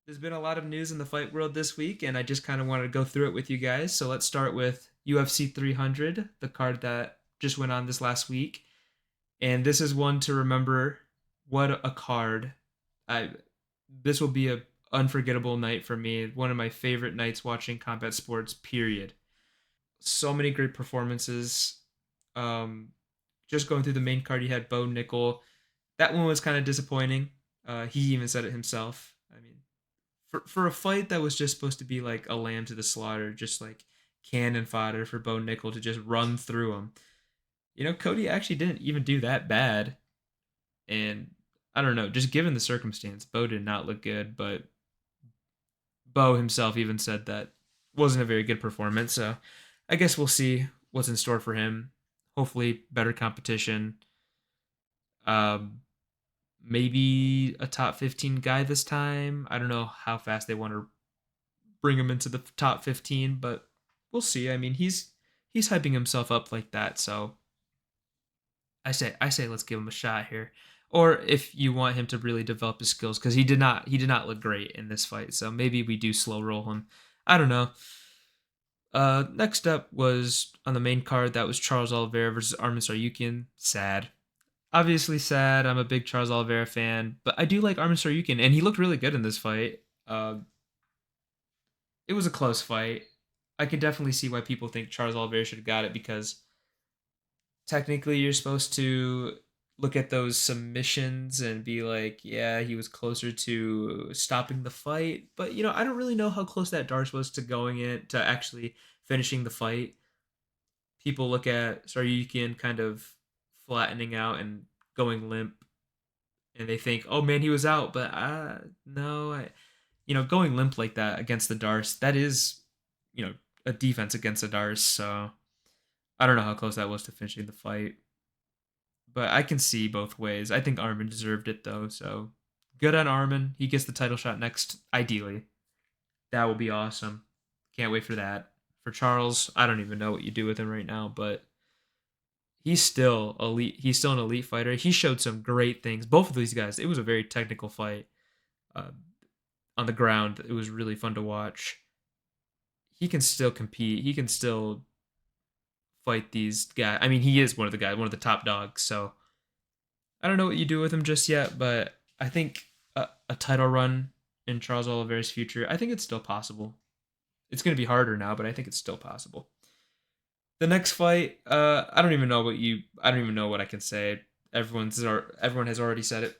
There's been a lot of news in the fight world this week, and I just kind of wanted to go through it with you guys. So let's start with UFC 300, the card that just went on this last week. And this is one to remember. What a card. I This will be a unforgettable night for me. One of my favorite nights watching combat sports, period. So many great performances. Um, just going through the main card, you had Bo Nickel. That one was kind of disappointing. He even said it himself. I mean, for a fight that was just supposed to be like a lamb to the slaughter, just like cannon fodder for Bo Nickel to just run through him. Cody actually didn't even do that bad, and I don't know, just given the circumstance, Bo did not look good, but Bo himself even said that wasn't a very good performance. So I guess we'll see what's in store for him. Hopefully, better competition. Um, Maybe a top 15 guy this time. I don't know how fast they want to bring him into the top 15, but we'll see. I mean, he's hyping himself up like that, so I say let's give him a shot here. Or if you want him to really develop his skills, because he did not look great in this fight, so maybe we do slow roll him. I don't know. Next up was on the main card. That was Charles Oliveira versus Armin Saryukin. Sad, obviously sad. I'm a big Charles Oliveira fan, but I do like Armin Saryukin, and he looked really good in this fight. It was a close fight. I can definitely see why people think Charles Oliveira should have got it because technically you're supposed to look at those submissions and be like, yeah, he was closer to stopping the fight. But I don't really know how close that Darce was to going in to actually finishing the fight. People look at Saryukin kind of flattening out and going limp, and they think, oh man, he was out. But no, going limp like that against the Darce, that is, a defense against the Darce. So I don't know how close that was to finishing the fight, but I can see both ways. I think Armin deserved it though, so good on Armin. He gets the title shot next, ideally. That will be awesome. Can't wait for that. For Charles, I don't even know what you do with him right now, but he's still elite. He's still an elite fighter. He showed some great things. Both of these guys. It was a very technical fight. Uh, on the ground, it was really fun to watch. He can still compete. He can still fight these guys. I mean, he is one of the guys, one of the top dogs. So I don't know what you do with him just yet, but I think a title run in Charles Oliveira's future, I think it's still possible. It's going to be harder now, but I think it's still possible. The next fight, I don't even know what I can say. Everyone has already said it.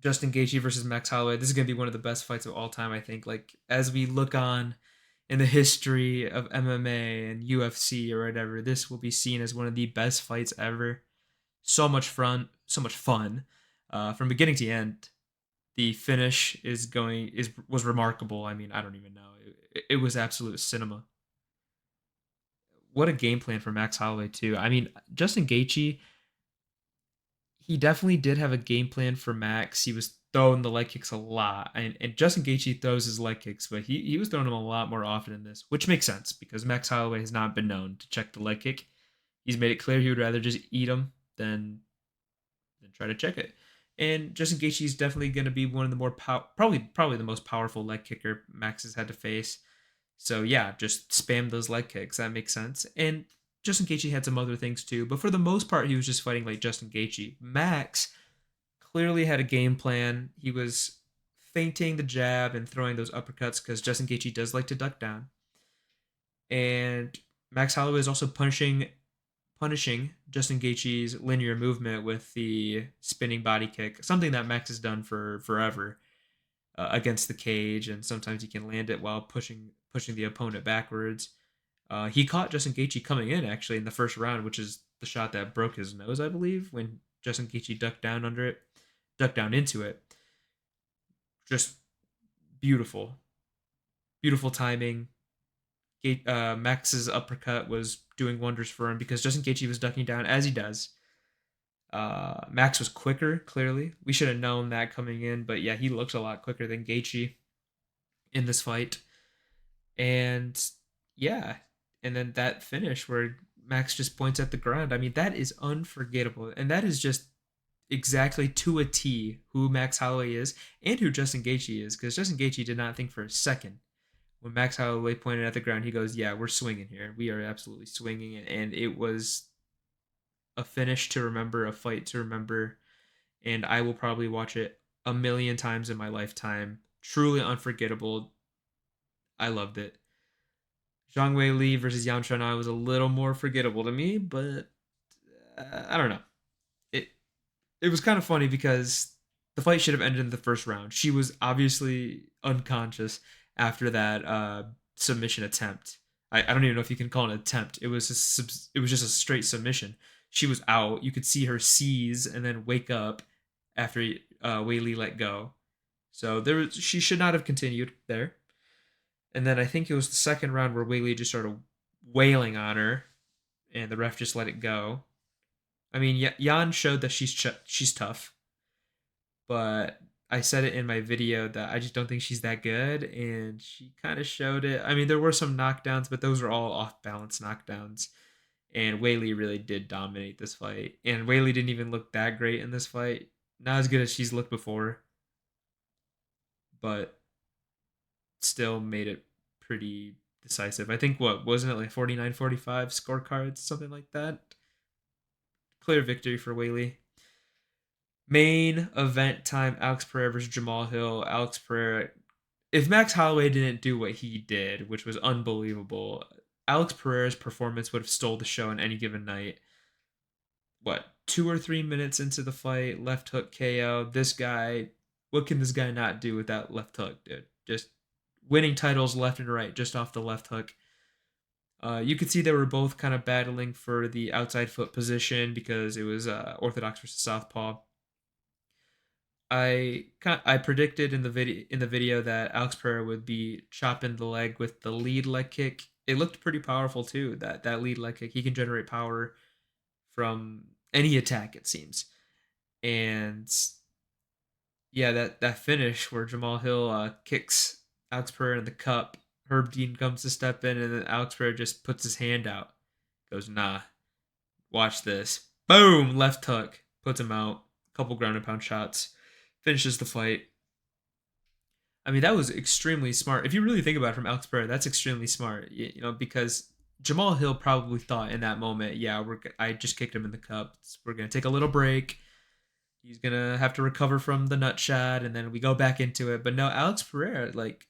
Justin Gaethje versus Max Holloway. This is going to be one of the best fights of all time, I think. Like as we look on in the history of MMA and UFC or whatever, this will be seen as one of the best fights ever. So much fun, from beginning to end. The finish was remarkable. I mean, I don't even know. It was absolute cinema. What a game plan for Max Holloway too. I mean, Justin Gaethje, he definitely did have a game plan for Max. He was throwing the leg kicks a lot, and Justin Gaethje throws his leg kicks, but he was throwing them a lot more often in this, which makes sense because Max Holloway has not been known to check the leg kick. He's made it clear he would rather just eat them than try to check it. And Justin Gaethje is definitely going to be one of the more probably the most powerful leg kicker Max has had to face. So yeah, just spam those leg kicks. That makes sense. And Justin Gaethje had some other things too, but for the most part, he was just fighting like Justin Gaethje. Max clearly had a game plan. He was feinting the jab and throwing those uppercuts because Justin Gaethje does like to duck down. And Max Holloway is also punishing Justin Gaethje's linear movement with the spinning body kick, something that Max has done for forever, against the cage, and sometimes he can land it while pushing the opponent backwards. He caught Justin Gaethje coming in actually in the first round, which is the shot that broke his nose, I believe, when Justin Gaethje ducked down into it. Just beautiful, beautiful timing. Max's uppercut was doing wonders for him because Justin Gaethje was ducking down as he does. Max was quicker, clearly. We should have known that coming in, but yeah, he looks a lot quicker than Gaethje in this fight. And yeah, and then that finish where Max just points at the ground. I mean, that is unforgettable. And that is just exactly to a T who Max Holloway is and who Justin Gaethje is, because Justin Gaethje did not think for a second when Max Holloway pointed at the ground. He goes, "Yeah, we're swinging here. We are absolutely swinging," and it was a finish to remember, a fight to remember, and I will probably watch it a million times in my lifetime. Truly unforgettable. I loved it. Zhang Wei Li versus Yan Xiaonan was a little more forgettable to me, but I don't know. It it was kind of funny because the fight should have ended in the first round. She was obviously unconscious after that submission attempt. I don't even know if you can call it an attempt. It was just a straight submission. She was out. You could see her seize and then wake up after Wei Li let go. So she should not have continued there. And then I think it was the second round where Wei Li just started wailing on her, and the ref just let it go. I mean, Jan showed that she's tough, but I said it in my video that I just don't think she's that good, and she kind of showed it. I mean, there were some knockdowns, but those were all off balance knockdowns, and Wei Li really did dominate this fight. And Wei Li didn't even look that great in this fight, not as good as she's looked before, but still made it pretty decisive. I think what wasn't it like 49-45 scorecards, something like that. Clear victory for Wei Li. Main event time: Alex Pereira versus Jamal Hill. Alex Pereira. If Max Holloway didn't do what he did, which was unbelievable, Alex Pereira's performance would have stole the show on any given night. What, 2 or 3 minutes into the fight, left hook KO. This guy, what can this guy not do with that left hook, dude? Just winning titles left and right just off the left hook. You could see they were both kind of battling for the outside foot position because it was orthodox versus southpaw. I predicted in the video that Alex Pereira would be chopping the leg with the lead leg kick. It looked pretty powerful too. That lead leg kick, he can generate power from any attack, it seems. And yeah, that finish where Jamal Hill kicks Alex Pereira in the cup. Herb Dean comes to step in, and then Alex Pereira just puts his hand out. Goes, nah, watch this. Boom, left hook, puts him out. Couple ground and pound shots, finishes the fight. I mean, that was extremely smart. If you really think about it from Alex Pereira, that's extremely smart. Because Jamal Hill probably thought in that moment, yeah, I just kicked him in the cup. We're gonna take a little break. He's gonna have to recover from the nut shot, and then we go back into it. But no, Alex Pereira, like,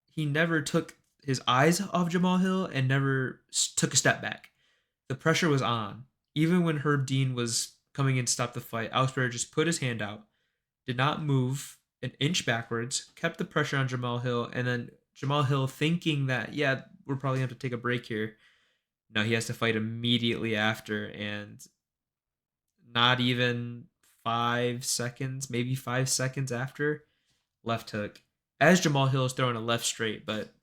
he never took his eyes off Jamal Hill and never took a step back. The pressure was on. Even when Herb Dean was coming in to stop the fight, Alex Pereira just put his hand out, did not move an inch backwards, kept the pressure on Jamal Hill, and then Jamal Hill thinking that, yeah, we're probably going to have to take a break here. No, he has to fight immediately after, and not even 5 seconds, maybe 5 seconds after, left hook. As Jamal Hill is throwing a left straight, but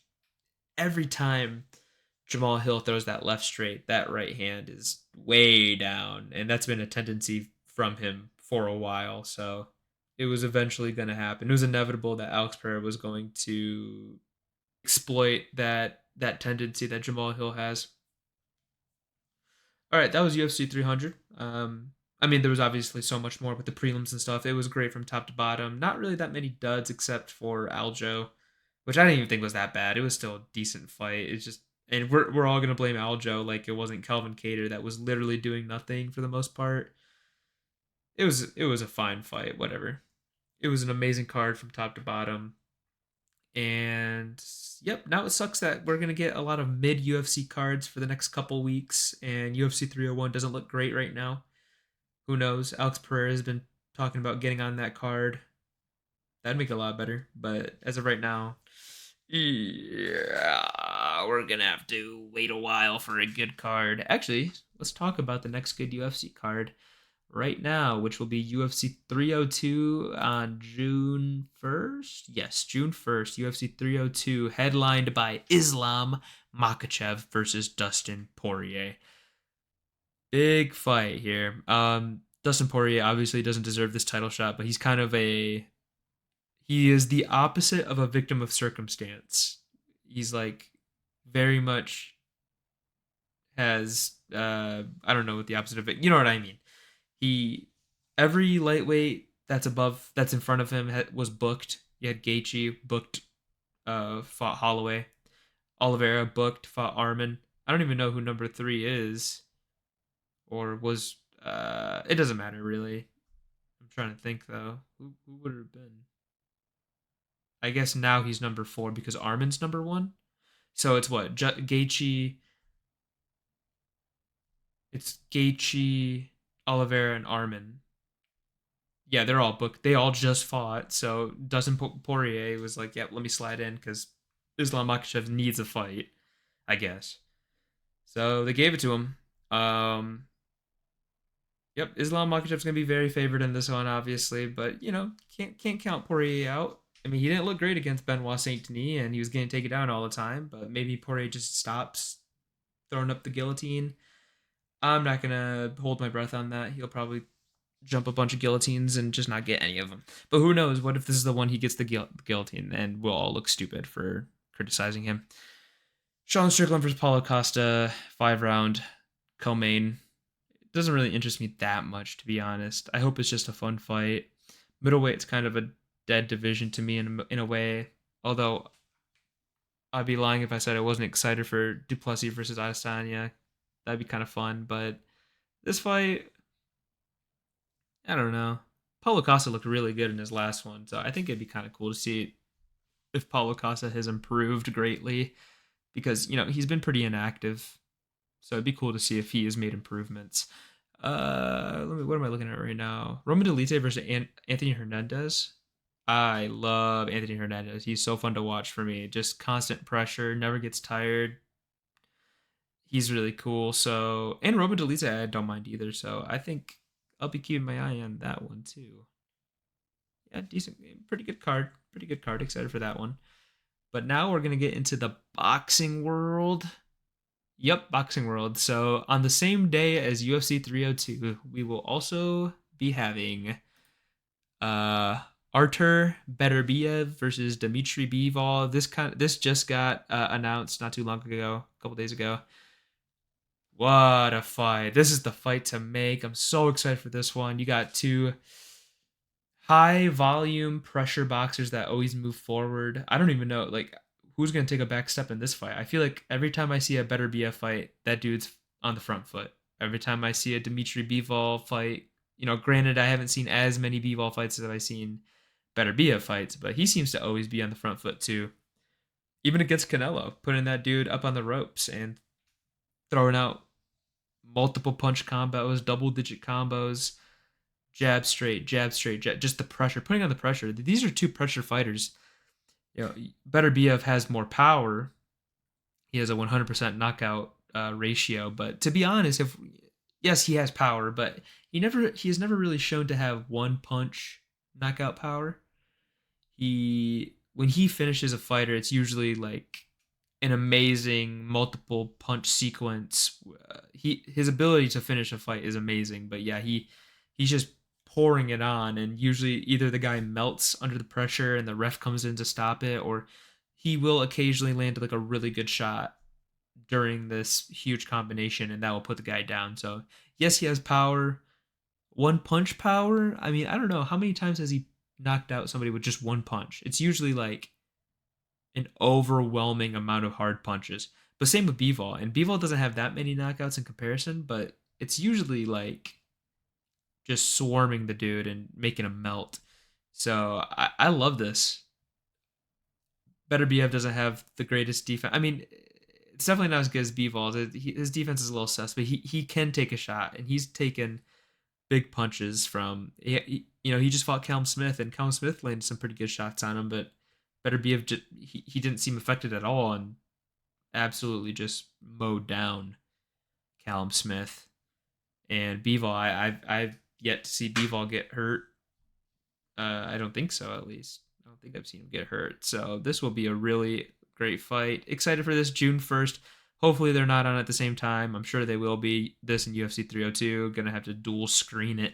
every time Jamal Hill throws that left straight, that right hand is way down, and that's been a tendency from him for a while. So it was eventually going to happen. It was inevitable that Alex Pereira was going to exploit that tendency that Jamal Hill has. All right, that was UFC 300. I mean, there was obviously so much more with the prelims and stuff. It was great from top to bottom. Not really that many duds except for Aljo, which I didn't even think was that bad. It was still a decent fight. It's just, and we're all gonna blame Aljo like it wasn't Calvin Cater that was literally doing nothing for the most part. It was a fine fight. Whatever. It was an amazing card from top to bottom. And yep, now it sucks that we're gonna get a lot of mid UFC cards for the next couple weeks, and UFC 301 doesn't look great right now. Who knows? Alex Pereira has been talking about getting on that card. That'd make it a lot better. But as of right now, yeah, we're gonna have to wait a while for a good card. Actually, let's talk about the next good UFC card right now, which will be UFC 302 on June 1st. Yes, June 1st, UFC 302, headlined by Islam Makhachev versus Dustin Poirier. Big fight here. Dustin Poirier obviously doesn't deserve this title shot, but he is the opposite of a victim of circumstance. He's like very much has I don't know what the opposite of it. You know what I mean? He every lightweight that's in front of him was booked. You had Gaethje booked, fought Holloway. Oliveira booked, fought Armin. I don't even know who number 3 is, or was. It doesn't matter really. I'm trying to think though. Who would it have been? I guess now he's number 4 because Armin's number 1. So it's what Gaethje. It's Gaethje, Oliveira, and Armin. Yeah, they're all booked. They all just fought. So Dustin Poirier was like, "Yep, let me slide in because Islam Makhachev needs a fight, I guess." So they gave it to him. Um, yep, Islam Makhachev's gonna be very favored in this one, obviously, but can't count Poirier out. I mean, he didn't look great against Benoit Saint Denis, and he was getting taken down all the time. But maybe Poirier just stops throwing up the guillotine. I'm not gonna hold my breath on that. He'll probably jump a bunch of guillotines and just not get any of them. But who knows? What if this is the one he gets the guillotine, and we'll all look stupid for criticizing him. Sean Strickland versus Paulo Costa, 5-round co-main. It doesn't really interest me that much, to be honest. I hope it's just a fun fight. Middleweight's kind of a dead division to me in a way. Although I'd be lying if I said I wasn't excited for Duplessis versus Adesanya. That'd be kind of fun. But this fight, I don't know. Paulo Costa looked really good in his last one, so I think it'd be kind of cool to see if Paulo Costa has improved greatly because he's been pretty inactive. So it'd be cool to see if he has made improvements. What am I looking at right now? Roman Dolite versus Anthony Hernandez. I love Anthony Hernandez. He's so fun to watch for me. Just constant pressure, never gets tired. He's really cool. So, and Roman Dolite, I don't mind either. So I think I'll be keeping my eye on that one too. Yeah, decent, pretty good card. Pretty good card. Excited for that one. But now we're gonna get into the boxing world. Yep, boxing world. So on the same day as UFC 302, we will also be having uh Artur Beterbiev versus Dmitry Bivol. This just got announced not too long ago, a couple days ago. What a fight. This is the fight to make. I'm so excited for this one. You got two high volume pressure boxers that always move forward. I don't even know like who's gonna take a back step in this fight. I feel like every time I see a Beterbiev fight, that dude's on the front foot. Every time I see a Dmitry Bivol fight, granted I haven't seen as many Bivol fights as I've seen Beterbiev fights, but he seems to always be on the front foot too. Even against Canelo, putting that dude up on the ropes and throwing out multiple punch combos, double digit combos, jab straight, jab, just the pressure, putting on the pressure. These are two pressure fighters. Beterbiev has more power. He has a 100% knockout ratio. But to be honest, yes, he has power, but he has never really shown to have one punch knockout power. When he finishes a fighter, it's usually like an amazing multiple punch sequence. His ability to finish a fight is amazing, but yeah, he's just pouring it on, and usually either the guy melts under the pressure and the ref comes in to stop it, or he will occasionally land like a really good shot during this huge combination, and that will put the guy down. So yes, he has power, one punch power. I mean, I don't know how many times has he knocked out somebody with just one punch. It's usually like an overwhelming amount of hard punches. But same with Bivol, and Bivol doesn't have that many knockouts in comparison, but it's usually like just swarming the dude and making him melt. So I love this. Beterbiev doesn't have the greatest defense. I mean, it's definitely not as good as Bivol's. His defense is a little sus, but he can take a shot, and he's taken big punches from. He just fought Callum Smith, and Callum Smith landed some pretty good shots on him, but Beterbiev he didn't seem affected at all, and absolutely just mowed down Callum Smith. And Bivol, I've yet to see Bivol get hurt. I don't think so, at least. I don't think I've seen him get hurt. So this will be a really great fight. Excited for this June 1st. Hopefully they're not on at the same time. I'm sure they will be. This and UFC 302. Gonna have to dual screen it.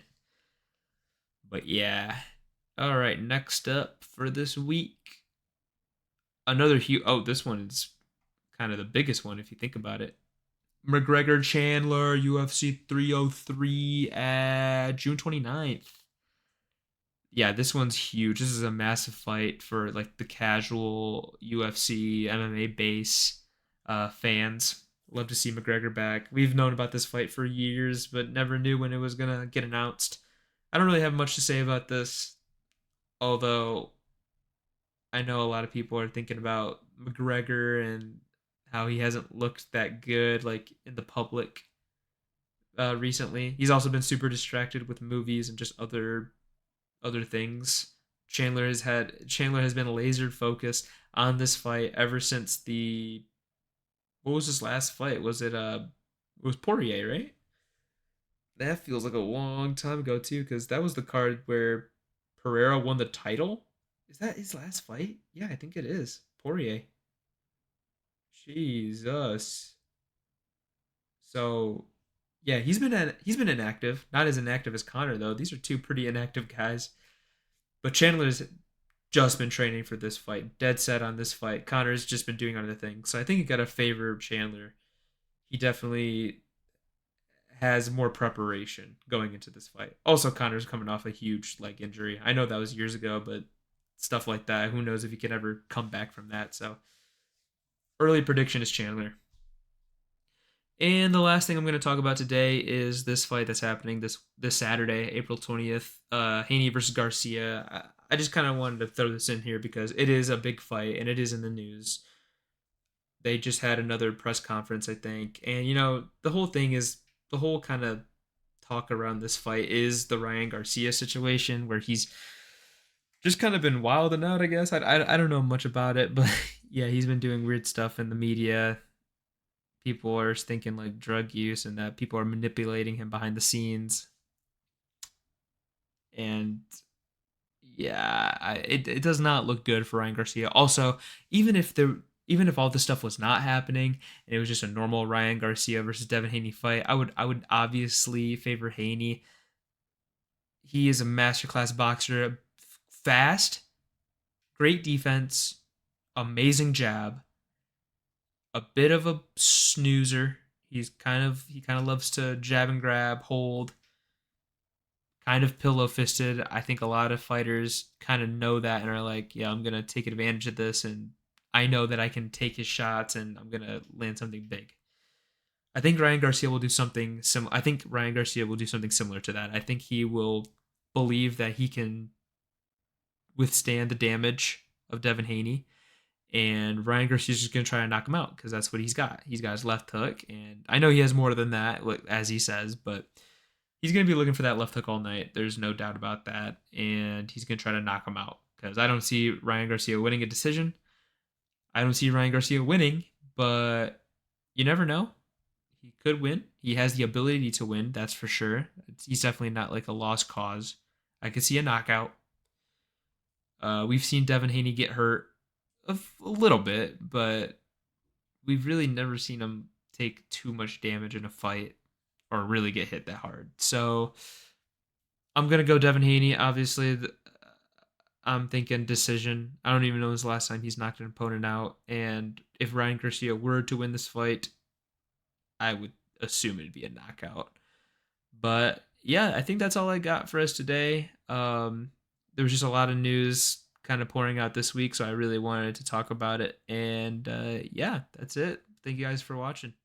But yeah. All right, next up for this week. Another huge. Oh, this one is kind of the biggest one if you think about it. McGregor Chandler UFC 303 at June 29th. Yeah, this one's huge. This is a massive fight for like the casual UFC MMA base fans. Love to see McGregor back. We've known about this fight for years, but never knew when it was gonna get announced. I don't really have much to say about this, although I know a lot of people are thinking about McGregor and how he hasn't looked that good like in the public recently. He's also been super distracted with movies and just other things. Chandler has been laser focused on this fight ever since the what was his last fight? Was it was Poirier, right? That feels like a long time ago too, because that was the card where Pereira won the title. Is that his last fight? Yeah, I think it is. Poirier. Jesus. So yeah, he's been inactive. Not as inactive as Connor though. These are two pretty inactive guys. But Chandler's just been training for this fight, dead set on this fight. Connor's just been doing other things. So I think you got to favor Chandler. He definitely has more preparation going into this fight. Also, Connor's coming off a huge leg injury. I know that was years ago, but stuff like that, who knows if he can ever come back from that. So early prediction is Chandler. And the last thing I'm going to talk about today is this fight that's happening this Saturday, April 20th, Haney versus Garcia. I just kind of wanted to throw this in here because it is a big fight and it is in the news. They just had another press conference, I think, and the whole thing is the whole kind of talk around this fight is the Ryan Garcia situation where he's just kind of been wilding out. I guess I don't know much about it, but yeah, he's been doing weird stuff in the media. People are thinking like drug use and that people are manipulating him behind the scenes. And yeah, it does not look good for Ryan Garcia. Also, even if there even if all this stuff was not happening and it was just a normal Ryan Garcia versus Devin Haney fight, I would obviously favor Haney. He is a masterclass boxer, fast, great defense, amazing jab, a bit of a snoozer. He kind of loves to jab and grab, hold, kind of pillow fisted. I think a lot of fighters kind of know that and are like, yeah, I'm gonna take advantage of this, and I know that I can take his shots, and I'm gonna land something big. I think Ryan Garcia will do something similar. I think Ryan Garcia will do something similar to that. I think he will believe that he can withstand the damage of Devin Haney, and Ryan Garcia's just gonna try to knock him out because that's what he's got. He's got his left hook, and I know he has more than that, as he says, but he's going to be looking for that left hook all night. There's no doubt about that. And he's going to try to knock him out because I don't see Ryan Garcia winning a decision. I don't see Ryan Garcia winning, but you never know. He could win. He has the ability to win, that's for sure. He's definitely not like a lost cause. I could see a knockout. We've seen Devin Haney get hurt a little bit, but we've really never seen him take too much damage in a fight or really get hit that hard. So I'm gonna go Devin Haney. Obviously, I'm thinking decision. I don't even know when's the last time he's knocked an opponent out. And if Ryan Garcia were to win this fight, I would assume it'd be a knockout. But yeah, I think that's all I got for us today. There was just a lot of news kind of pouring out this week, so I really wanted to talk about it. And yeah, that's it. Thank you guys for watching.